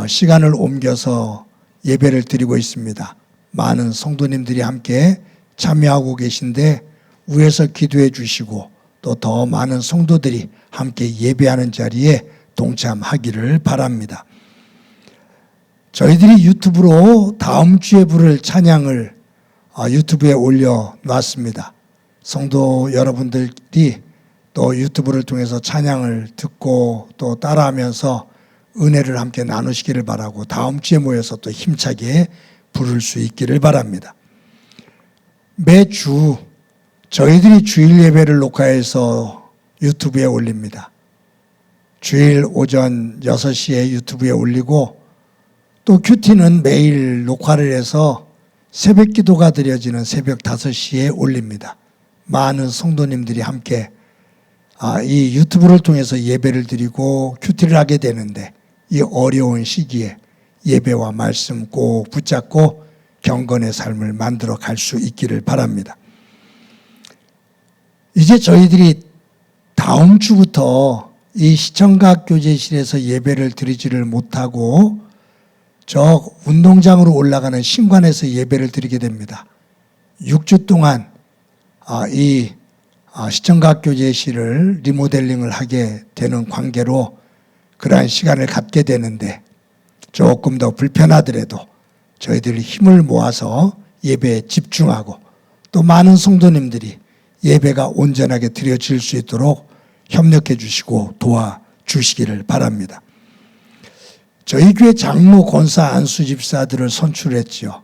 시간을 옮겨서 예배를 드리고 있습니다. 많은 성도님들이 함께 참여하고 계신데 위에서 기도해 주시고 또 더 많은 성도들이 함께 예배하는 자리에 동참하기를 바랍니다. 저희들이 유튜브로 다음 주에 부를 찬양을 유튜브에 올려놨습니다. 성도 여러분들이 또 유튜브를 통해서 찬양을 듣고 또 따라하면서 은혜를 함께 나누시기를 바라고 다음 주에 모여서 또 힘차게 부를 수 있기를 바랍니다. 매주 저희들이 주일 예배를 녹화해서 유튜브에 올립니다. 주일 오전 6시에 유튜브에 올리고 또 큐티는 매일 녹화를 해서 새벽 기도가 드려지는 새벽 5시에 올립니다. 많은 성도님들이 함께 이 유튜브를 통해서 예배를 드리고 큐티를 하게 되는데 이 어려운 시기에 예배와 말씀 꼭 붙잡고 경건의 삶을 만들어 갈 수 있기를 바랍니다. 이제 저희들이 다음 주부터 이 시청각 교제실에서 예배를 드리지를 못하고 저 운동장으로 올라가는 신관에서 예배를 드리게 됩니다. 6주 동안 이 시청각 교제실을 리모델링을 하게 되는 관계로 그러한 시간을 갖게 되는데 조금 더 불편하더라도 저희들이 힘을 모아서 예배에 집중하고 또 많은 성도님들이 예배가 온전하게 드려질 수 있도록 협력해 주시고 도와주시기를 바랍니다. 저희 교회 장로, 권사, 안수 집사들을 선출했지요.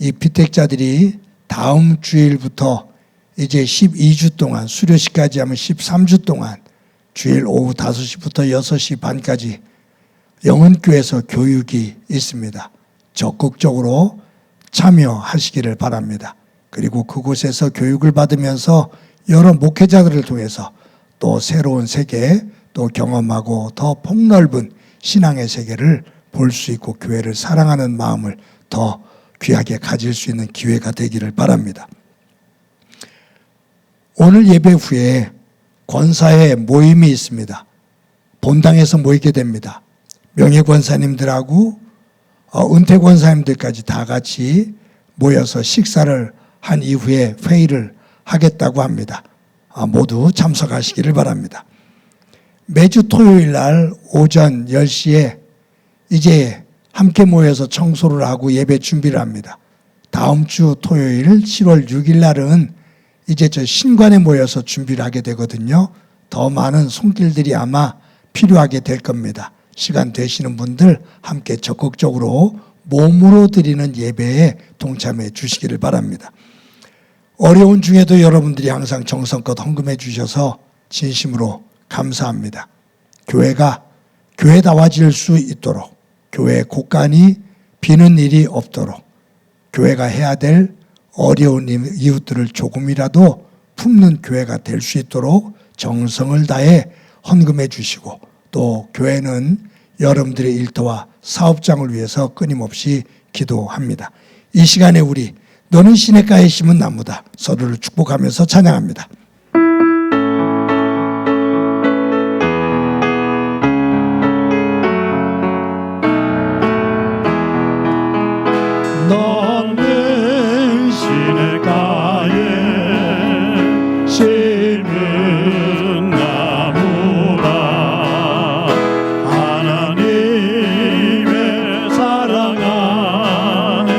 이 피택자들이 다음 주일부터 이제 12주 동안, 수료식까지 하면 13주 동안 주일 오후 5시부터 6시 반까지 영은교회에서 교육이 있습니다. 적극적으로 참여하시기를 바랍니다. 그리고 그곳에서 교육을 받으면서 여러 목회자들을 통해서 또 새로운 세계 또 경험하고 더 폭넓은 신앙의 세계를 볼 수 있고 교회를 사랑하는 마음을 더 귀하게 가질 수 있는 기회가 되기를 바랍니다. 오늘 예배 후에 권사회 모임이 있습니다. 본당에서 모이게 됩니다. 명예권사님들하고 은퇴 권사님들까지 다 같이 모여서 식사를 한 이후에 회의를 하겠다고 합니다. 모두 참석하시기를 바랍니다. 매주 토요일 날 오전 10시에 이제 함께 모여서 청소를 하고 예배 준비를 합니다. 다음 주 토요일 10월 6일 날은 이제 저 신관에 모여서 준비를 하게 되거든요. 더 많은 손길들이 아마 필요하게 될 겁니다. 시간 되시는 분들 함께 적극적으로 몸으로 드리는 예배에 동참해 주시기를 바랍니다. 어려운 중에도 여러분들이 항상 정성껏 헌금해 주셔서 진심으로 감사합니다. 교회가 교회다워질 수 있도록, 교회 곳간이 비는 일이 없도록, 교회가 해야 될 어려운 이웃들을 조금이라도 품는 교회가 될 수 있도록 정성을 다해 헌금해 주시고, 또 교회는 여러분들의 일터와 사업장을 위해서 끊임없이 기도합니다. 이 시간에 우리 너는 시냇가에 심은 나무다 서로를 축복하면서 찬양합니다. 너는 시냇가에 심은 나무다. 하나님의 사랑 안에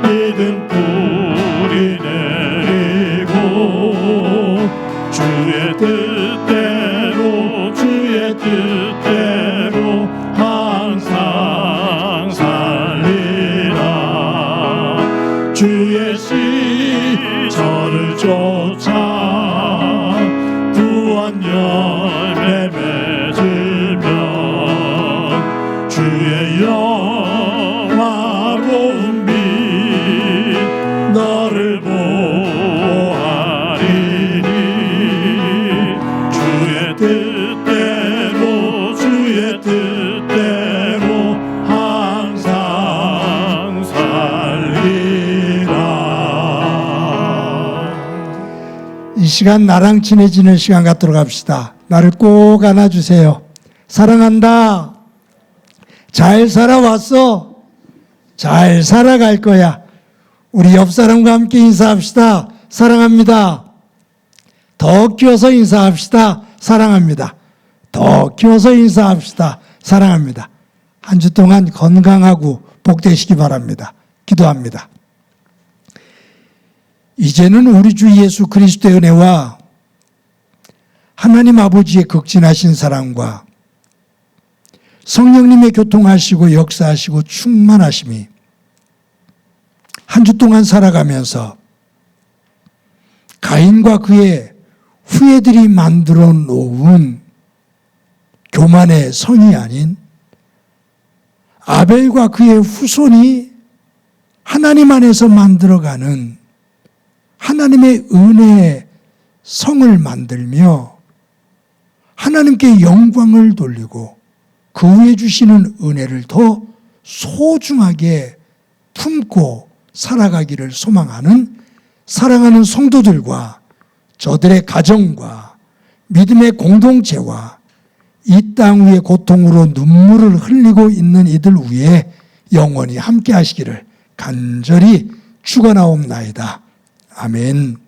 믿음 뿌리 내리고 주의 뜻대로 항상 살리라. 주의 시절을 쫓아 구원 열매 맺으며 주의 영화로운 빛 너를 보아리니. 주의 뜻대로 항상 살리라. 이 시간 나랑 친해지는 시간 갖도록 합시다. 나를 꼭 안아주세요. 사랑한다. 잘 살아왔어. 잘 살아갈 거야. 우리 옆 사람과 함께 인사합시다. 사랑합니다. 더 키워서 인사합시다. 사랑합니다. 더 키워서 인사합시다. 사랑합니다. 한 주 동안 건강하고 복되시기 바랍니다. 기도합니다. 이제는 우리 주 예수 그리스도의 은혜와 하나님 아버지의 극진하신 사랑과 성령님의 교통하시고 역사하시고 충만하심이 한 주 동안 살아가면서 가인과 그의 후예들이 만들어 놓은 교만의 성이 아닌 아벨과 그의 후손이 하나님 안에서 만들어가는 하나님의 은혜의 성을 만들며 하나님께 영광을 돌리고 그 후에 주시는 은혜를 더 소중하게 품고 살아가기를 소망하는 사랑하는 성도들과 저들의 가정과 믿음의 공동체와 이 땅 위의 고통으로 눈물을 흘리고 있는 이들 위에 영원히 함께 하시기를 간절히 축원하옵나이다. 아멘.